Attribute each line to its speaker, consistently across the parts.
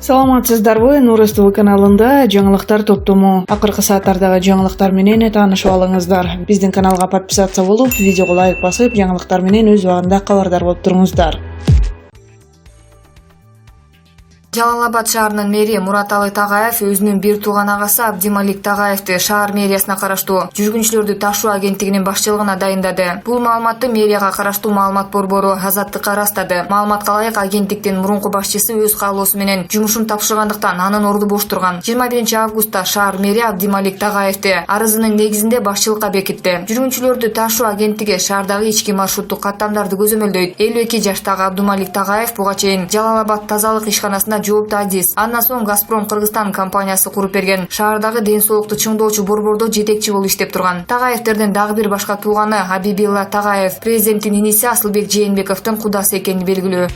Speaker 1: Саламатсыздарбы, Нур СТВ каналында жаңылыктар топтому. Акыркы сааттардагы жаңылыктар менен таанышып алыңыздар. Биздин каналга подписация болуп, видеого лайк басып, жаңылыктар менен өз убагында кабардар болуп туруңуздар.
Speaker 2: Жалал-Абад шаарынын мэри Мураталы Тагаев өзүнүн бир тууган агасы Абдималик Тагаевди шаар мэриясына караштуу жүргүнчүлөрдү ташуу агенттигинин башчылыгына дайындады. Бул маалыматты мэрияга караштуу маалымат борбору Азаттыкка ырастады. Маалыматка ылайык, агенттиктин мурунку башчысы өз каалоосу менен жумушун тапшыргандыктан анын орду бош турган. 21 августта шаар мэри Абдималик Тагаевди арызынын негизинде башчылыкка бекитти. Жүргүнчүлөрдү ташуу агенттиги шаардагы ички маршруттук каттамдарды көзөмөлдөйт. 52 жаштагы Абдималик Тагаев буга чейин Жалал-Абад тазалык ишканасында жоопту адис. Андан соң Газпром Кыргызстан компаниясы куруп берген шаардагы ден соолукту чыңдоочу борбордо жетекчи болуп иштеп турган. Тагаевтердин дагы бир башка тууганы Абибилла Тагаев президенттин иниси Асылбек Жээнбековдун кудасы экени белгилүү.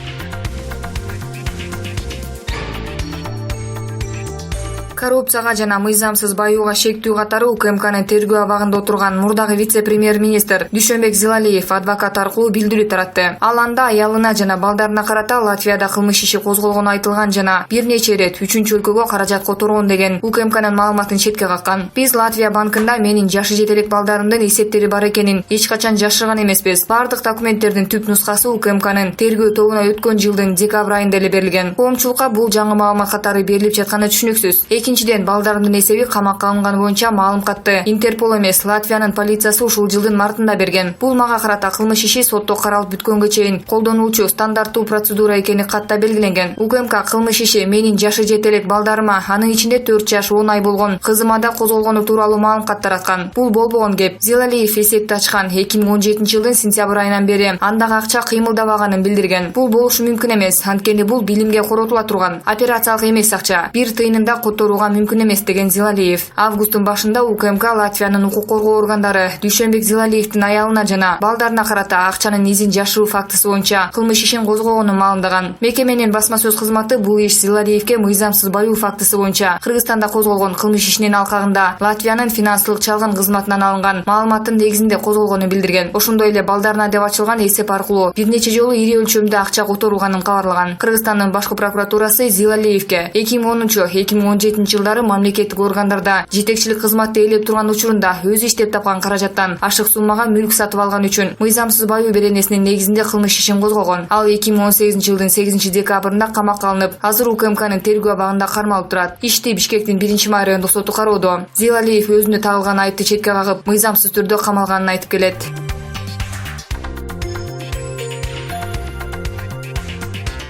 Speaker 2: Коррупцияга жана мыйзамсыз баюуга шектүү катары УКМКнын тергөө абагында отурган мурдагы вице-премьер-министр Дүйшөнбек Зилалиев адвокат аркылуу билдирүү таратты. Ал анда аялына жана балдарына карата Латвияда кылмыш иши козголгону айтылган жана бир нече ирет үчүнчү өлкөгө каражат которгон деген УКМКнын маалыматын четке каккан. Биз Латвия банкында менин жашы жетелек балдарымдын эсептери бар экенин эч качан жашырган эмеспиз. Бардык документтердин түп нускасы УКМКнын тергөө тобуна өткөн жылдын декабрь айында эле берилген. Коомчулукка бул жаңы маалымат катары берилип жатканы түшүнүксүз. Экинчиден, балдарымдын эсеби камакка алынганы боюнча маалым катты Интерпол эмес, Латвиянын полициясы ушул жылдын мартында берген. Бул мага карата кылмыш иши сотто каралып бүткөнгө чейин колдонулчу стандарттуу процедура экени катта белгиленген. УКМК кылмыш иши менин жашы жетелек балдарыма, анын ичинде 4 жаш 10 ай болгон кызыма да козголгону тууралуу маалым кат тараткан. Бул болбогон кеп. Зилалиев эсепти ачкан 2017 жылдын сентябрь айынан бери андагы акча кыймылдабаганын билдирген. Бул болушу мүмкүн эмес, анткени бул билимге коротула турган операциялык эмес акча. Бир тыйынында которууга мүмкүн эмес деген Зилалиев. Августтун башында УКМК Латвиянын укук коргоо органдары Дүйшөнбек Зилалиевдин аялына жана балдарына карата акчанын изин жашыруу фактысы боюнча кылмыш ишин козгогонун маалымдаган. Мекеменин басма сөз кызматы бул иш Зилалиевге мыйзамсыз баюу фактысы боюнча Кыргызстанда козголгон кылмыш ишинин алкагында Латвиянын финансылык чалгын кызматынан алынган маалыматтын негизинде козголгонун билдирген. Ошондой эле балдарына деп ачылган эсеп аркылуу бир нече жолу ири өлчөмдө акча которулганын кабарлаган. Кыргызстандын башкы прокуратурасы Зилалиевге 2010-2017 жылдары мамлекеттик органдарда жетекчилик кызматты ээлеп турган учурунда өзү иштеп тапкан каражаттан ашык суммага мүлк сатып алган үчүн мыйзамсыз баюу беренесинин негизинде кылмыш ишин козгогон. Ал 2018 жылдын 8 декабрында камакка алынып, азыр УКМКнын тергөө абагында кармалып турат. Ишти Бишкектин 1-май райондук соту кароодо. Зилалиев өзүнө тагылган айыпты четке кагып, мыйзамсыз түрдө камалганын айтып келет.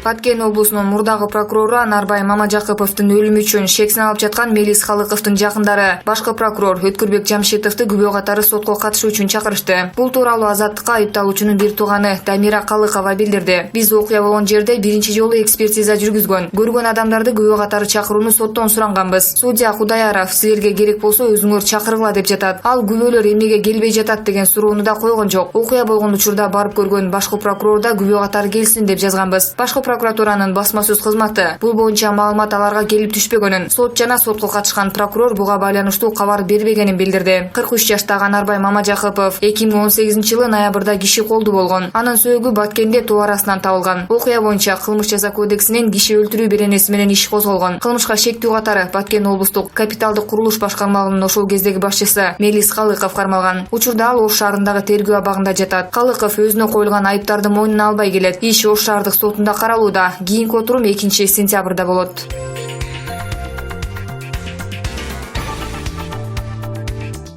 Speaker 2: Баткен облусунун мурдагы прокурору Нарбай Мамажакыповдун өлүмү үчүн шексин алып жаткан Мелис Халыковдун жакындары башкы прокурор Өткүрбек Жамшитовду күбө катары сотко катышуу үчүн чакырышты. Бул тууралуу Азаттыкка айыпталуучунун бир тууганы Дамира Калыкова билдирди. Биз окуя болгон жерде биринчи жолу экспертиза жүргүзгөн, көргөн адамдарды күбө катары чакырууну соттон суранганбыз. Судья Кудаяров силерге керек болсо өзүңөр чакыргыла деп жатат. Ал күбөлөр эмнеге келбей жатат деген суроону да койгон жок. Окуя болгон учурда барып көргөн башкы прокурор да күбө катары келсин деп жазганбыз. Башкы прокуратуранын басма сөз кызматы бул боюнча маалымат аларга келип түшпөгөнүн, сот жана сотко катышкан прокурор буга байланыштуу кабар бербегенин билдирди. 43 жаштагы Нарбай Мамажакыпов 2018 жылы ноябрда киши колду болгон. Анын сөөгү Баткенде тоо арасынан табылган. Окуя боюнча кылмыш жаза кодексинин киши өлтүрүү беренеси менен иш козголгон. Кылмышка шектүү катары Баткен облустук капиталдык курулуш башкармалыгынын ошол кездеги башчысы Мелис Халыков кармалган. Учурда ал Ош шаарындагы тергөө абагында жатат. Халыков өзүнө коюлган айыптарды мойнуна албай келет. Иш Ош шаардык сотунда каралууда. Кийинки отурум 2 сентябрда болот.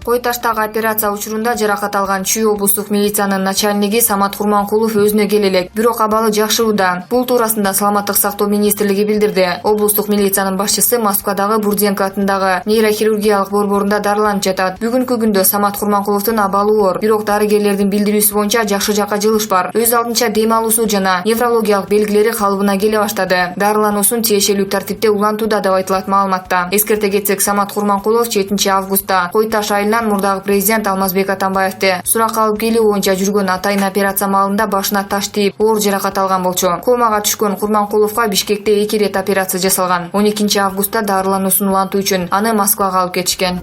Speaker 2: Кой таштагы операция учурунда жаракат алган Чүй облустук милициянын начальниги Самат Курманкулов өзүнө келе элек, бирок абалы жакшырууда. Бул туурасында Саламаттык сактоо министрлиги билдирди. Облустук милициянын башчысы Москвадагы Бурденко атындагы нейрохирургиялык борборунда дарыланып жатат. Бүгүнкү күндө Самат Курманкуловдун абалы оор, бирок дарыгерлердин билдирүүсү боюнча жакшы жакка жылыш бар. Өз алдынча дем алуусу жана неврологиялык белгилери калыбына келе баштады. Дарылануусун тиешелүү тартипте улантууда деп айтылат маалыматта. Эскерте кетсек, Самат Курманкулов 7 августта Кой Таш айылынан мурдагы президент Алмазбек Атамбаевди суракка алып келүү боюнча жүргөн атайын операция маалында башына таш тийип, оор жаракат алган болчу. Комага түшкөн Курманкуловго Бишкекте 2 рет операция жасалган. 12 августта дарылануусун улантуу үчүн аны Москвага алып кетишкен.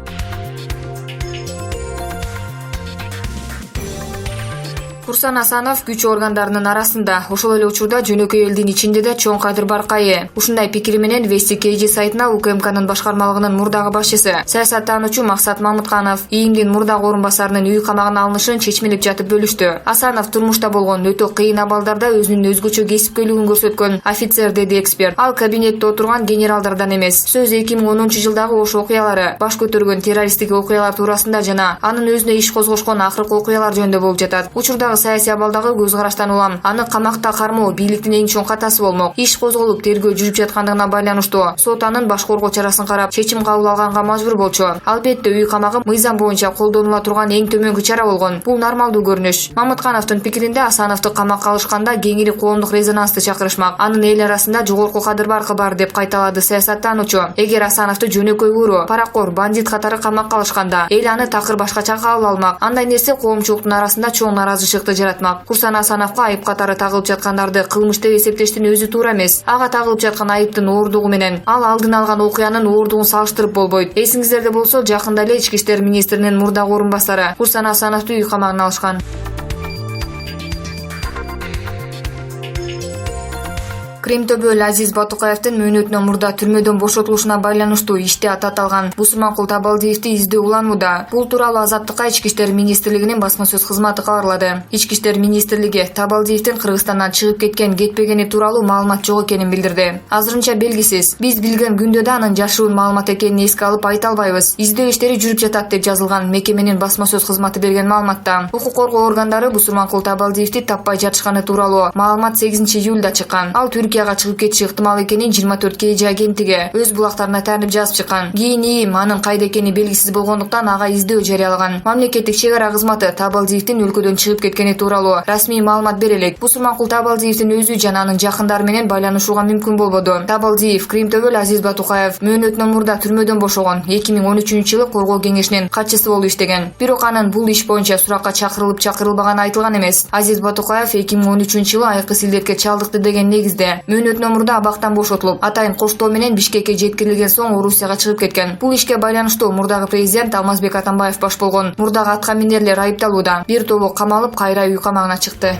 Speaker 2: Курсан Асанов күч органдарынын арасында, ошол эле учурда жөнөкөй элдин ичинде да чоң кадыр баркайы. Ушундай пикири менен Вести КЖ сайтына УКМКнын башкармалыгынын мурдагы башчысы, саясаттануучу Максат Мамытканов ИИМдин мурдагы орун басарынын үй камагына алынышын чечмелеп жатып бөлүштү. Асанов турмушта болгон өтө кыйын абалдарда өзүнүн өзгөчө кесипкөйлүгүн көрсөткөн офицер, деди эксперт. Ал кабинетте отурган генералдардан эмес. Сөз 2010-жылдагы ош окуялары, баш көтөргөн террористтик окуялар туурасында жана анын өзүнө иш козгошкон акыркы окуялар жөнүндө болуп жатат. Учурдагы саясий абалдагы көз караштан улам аны камакта кармоо бийликтин эң чоң катасы болмок. Иш козголуп тергөө жүрүп жаткандыгына байланыштуу сот анын баш коргоо чарасын карап чечим кабыл алганга мажбур болчу. Албетте үй камагы мыйзам боюнча колдонула турган эң төмөнкү чара болгон. Бул нормалдуу көрүнүш. Мамыткановдун пикиринде Асановду камакка алышканда кеңири коомдук резонансты чакырышмак. Анын эл арасында жогорку кадыр баркы бар деп кайталады саясаттануучу. Эгер Асановду жөнөкөй уру, паракор, бандит катары камакка алышканда эл аны такыр башкача кабыл алмак. Андай нерсе коомчулуктун арасында чоң наразычылыкты жаратмак. Курсан Асановго айып катары тагылып жаткандарды кылмыш деп эсептештин өзү туура эмес. Ага тагылып жаткан айыптын ооругу менен ал алдын алган окуянын ооругун салыштырып болбойт. Эсиңиздерде болсо, жакында эле Ички иштер министринин мурдагы орун басары Курсан Асановду үй камагына алышкан. Кремтөбөл Азиз Батукаевдин мөөнөтүнөн мурда түрмөдөн бошотулушуна байланыштуу иште аталган Бусурманкул Табалдиевди издөө уланууда. Бул тууралуу Азаттыкка Ички иштер министрлигинин басма сөз кызматы кабарлады. Ички иштер министрлиги Табалдиевдин Кыргызстандан чыгып кетпегени тууралуу маалымат жок экенин билдирди. Азырынча белгисиз. Биз билген күндө да анын жашыруун маалымат экенин эске алып айта албайбыз. Издөө иштери жүрүп жатат деп жазылган мекеменин басма сөз кызматы берген маалыматта. Укук коргоо органдары Бусурманкул Табалдиевди таппай жатышканы тууралуу маалымат 8-июлда чыккан. Ал Түркияга чыгып кетиши ыктымал экенин 24 КЖ агенттиги өз булактарына таанип жазып чыккан. Кийин ИИМ анын кайда экени белгисиз болгондуктан ага издөө жарыялаган. Мамлекеттик чек ара кызматы Табалдиевдин өлкөдөн чыгып кеткени тууралуу расмий маалымат бере элек. Бусурманкул Табалдиевдин өзү жана анын жакындары менен байланышууга мүмкүн болбоду. Табалдиев Кремтөбөл Азиз Батукаев мөөнөтүнөн мурда түрмөдөн бошогон. 2013-жылы коргоо кеңешинин катчысы болуп иштеген. Бирок анын бул иш боюнча суракка чакырылбаганы айтылган эмес. Азиз Батукаев 2013-жылы айкы силдетке чалдыкты деген негизде мөөнөтүнөн мурда абактан бошотулуп, атайын коштоо менен Бишкекке жеткирилген соң Орусияга чыгып кеткен. Бул ишке байланыштуу мурдагы президент Алмазбек Атамбаев баш болгон мурдагы атка минерлер айыпталууда. Бир тобу камалып, кайра үй камагына чыкты.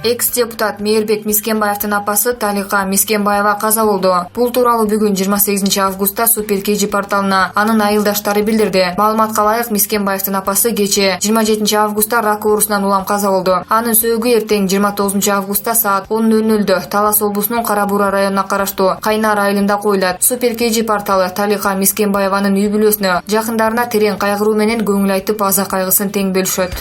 Speaker 2: Экс-депутат Мээрбек Мискенбаевдин апасы Талика Мискенбаева каза болду. Бул тууралуу бүгүн 28 августта Супер КЖ порталына анын айылдаштары билдирди. Маалыматка ылайык, Мискенбаевдин апасы кечээ 27 августта рак оорусунан улам каза болду. Анын сөөгү эртең 29 августта саат 10:00 Талас облусунун Кара Буура районуна караштуу Кайнар айылында коюлат. Супер КЖ порталы Талика Мискенбаеванын үй бүлөсүнө, жакындарына терең кайгыруу менен көңүл айтып, аза кайгысын тең бөлүшөт.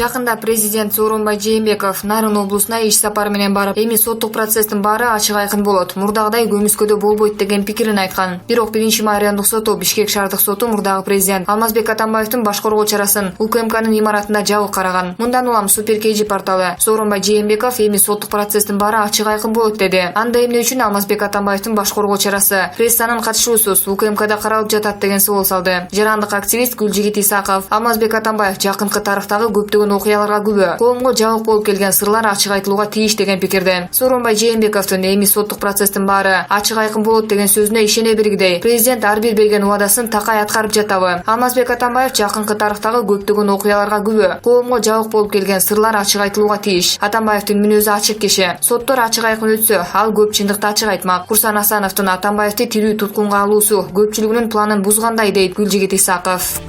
Speaker 2: Жакында президент Сооронбай Жээнбеков Нарын облусуна иш сапары менен барып, эми соттук процесстин баары ачык айкын болот, мурдагыдай көмүскөдө болбойт деген пикирин айткан. Бирок 1-майрандык соту, Бишкек шаардык соту мурдагы президент Алмазбек Атамбаевдин баш коргоо чарасын УКМКнын имаратында жабык караган. Мындан улам Супер КЖ порталы Сооронбай Жээнбеков эми соттук процесстин баары ачык айкын болот деди. Анда эмне үчүн Алмазбек Атамбаевдин баш коргоо чарасы прессанын катышуусуз УКМКда каралып жатат деген суроол салды. Жарандык активист Гүлжигит Исаков Алмазбек Атамбаев жакынкы тарыхтагы көптөгөн окуяларга күбө, коомго жабык болуп келген сырлар ачык айтылууга тийиш деген пикирде. Сооронбай Жээнбековдун эми соттук процесстин баары ачык айкын болот деген сөзүнө ишене бергидей, президент ар бир берген убадасын такай аткарып жатабы. Алмазбек Атамбаев жакынкы тарыхтагы көптөгөн окуяларга күбө, коомго жабык болуп келген сырлар ачык айтылууга тийиш. Атамбаевдин мүнөзү ачык киши. Соттор ачык айкын өтсө, ал көп чындыкты ачык айтмак. Курсан Асановдун Атамбаевди тирүү туткунга алуусу көпчүлүгүнүн планын бузгандай, дейт Гүлжигит Исаков.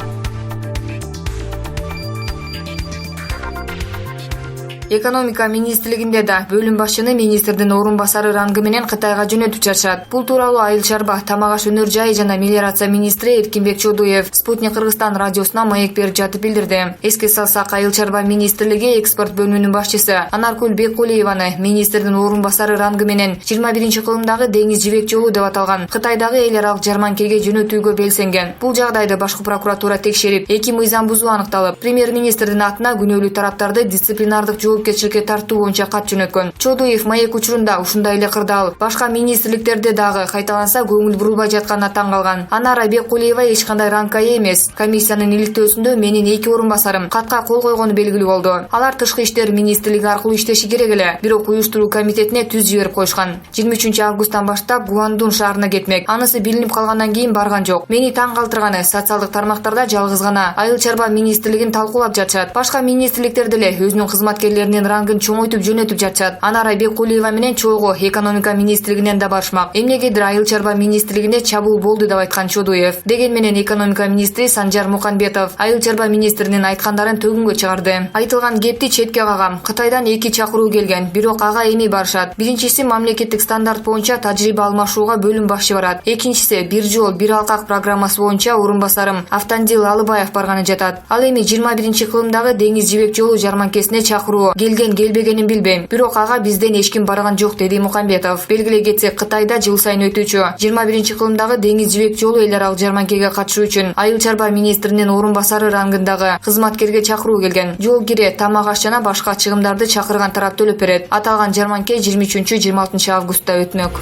Speaker 2: Экономика министрлигинде да бөлүм башчыны министрдин орун басары рангы менен Кытайга жөнөтүп жатышат. Бул тууралуу Айыл чарба, тамак аш өнөр жайы жана мелиорация министри Эркинбек Чодуев Спутник Кыргызстан радиосуна маек берип жатып билдирди. Эске салсак, Айыл чарба министрлиги экспорт бөлүмүнүн башчысы Анаркүл Беккулиеваны министрдин орун басары рангы менен 21-кылымдагы деңиз жибек жолу деп аталган Кытайдагы эл аралык жарманкеге жөнөтүүгө белсенген. Бул жагдайды башкы прокуратура текшерип, 2 мыйзам бузуу аныкталып, премьер-министрдин атына күнөөлүү тараптарды дисциплинардык жооп жоопкерчиликке тартуу боюнча кат жөнөткөн. Чодуев маек учурунда ушундай эле кырдаал башка министрликтерде дагы кайталанса көңүл бурулбай жатканына таң калган. Анара Беккулиева эч кандай рамкая эмес. Комиссиянын иликтөөсүндө менин 2 орун басарым катка кол койгону белгилүү болду. Алар Тышкы иштер министрлиги аркылуу иштеши керек эле, бирок уюштуруу комитетине түз жиберип койшкан. 23-августтан баштап Гуандун шаарына кетмек. Анысы билинип калгандан кийин барган жок. Мени таң калтырганы социалдык тармактарда жалгыз гана айыл чарба министрлигин талкуулап жатышат. Башка министрликтер деле өзүнүн кызматкерлеринин рангын чоңойтуп жөнөтүп жатышат. Анара Беккулиева менен чогуу экономика министрлигинен да барышмак. Эмнегедир айыл чарба министрлигине чабуул болду деп айткан Чодуев. Деген менен экономика министри Санжар Муканбетов айыл чарба министринин айткандарын төгүнгө чыгарды. Айтылган кепти четке кагам. Кытайдан 2 чакыруу келген, бирок ага эми барышат. Биринчиси мамлекеттик стандарт боюнча тажрыйба алмашууга бөлүм башчы барат. Экинчиси бир жол бир алкак программасы боюнча орун басарым Автандил Алыбаев барганы жатат. Ал эми 21-кылымдагы деңиз жибек жолу жарманкесине чакыруу келген-келбегенин билбейм. Бирок ага бизден эч ким барган жок, деди Муканбетов. Белгилей кетсек, Кытайда жыл сайын өтүүчү 21-кылымдагы деңиз жибек жолу эл аралык жарманкеге катышуу үчүн айыл чарба министринин орун басары рангындагы кызматкерге чакыруу келген. Жол кире, тамак аш жана башка чыгымдарды чакырган тарап төлөп берет. Аталган жарманке 23-26 августта өтмөк.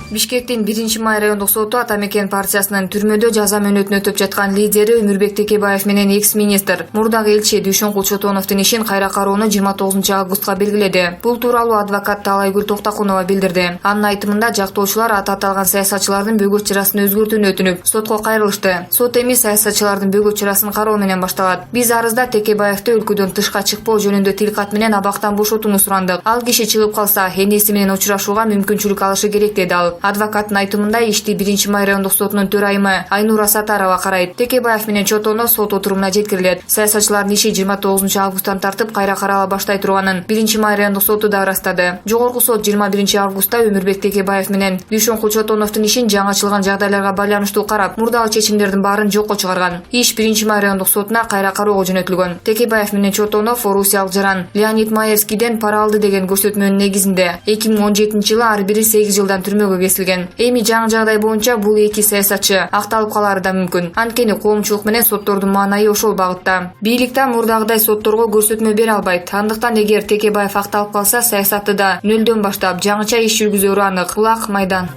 Speaker 2: Бишкектин 1-Май райондук соту Ата Мекен партиясынын түрмөдө жаза мөөнөтүн өтөп жаткан лидери Өмүрбек Текебаев менен экс-министр мурдагы элчи Дүйшөнкул Чотоновдун ишин кайра кароону 29 августка белгиледи. Бул тууралуу адвокат Талайгүл Токтакунова билдирди. Анын айтымында жактоочулар аталган саясатчылардын бөгөт чарасын өзгөртүүнү өтүнүп, сотко кайрылышты. Сот эми саясатчылардын бөгөт чарасын кароо менен башталат. Биз арызда Текебаевди өлкөдөн тышка чыкпоо жөнүндө тилкат менен абактан бошотууну сурандык. Ал киши чыгып калса, энеси менен учурашууга мүмкүнчүлүк алышы керек, деди ал. Адвокаттын айтымында ишти 1-Май райондук сотунун төрайымы Айнура Сатарова карайт. Текебаев менен Чотонов сот отурумуна жеткирилет. Саясатчылардын иши 29 августтан тартып кайра карала баштай турганын 1-Май райондук соту да ырастады. Жогорку сот 21 августта Өмүрбек Текебаев менен Дүйшөнкул Чотоновдун ишин жаңычылган жагдайларга байланыштуу карап, мурдагы чечимдердин баарын жокко чыгарган. Иш 1-Май райондук сотуна кайра кароого жөнөтүлгөн. Текебаев менен Чотонов орусиялык жаран Леонид Маевскийден пара алды деген көрсөтмөнүн негизинде 2017-жылы ар бири 8 жылдан түрмөгө кесилген. Эми жаңы жагдай боюнча бул эки саясатчы акталып калары да мүмкүн. Анткени коомчулук менен соттордун маанайы ошол багытта. Бийлик да мурдагыдай сотторго көрсөтмө бере албайт. Андыктан эгер Текебаев акталып калса, саясатты да нөлдөн баштап жаңыча иш жүргүзөрү анык. Булак майдан.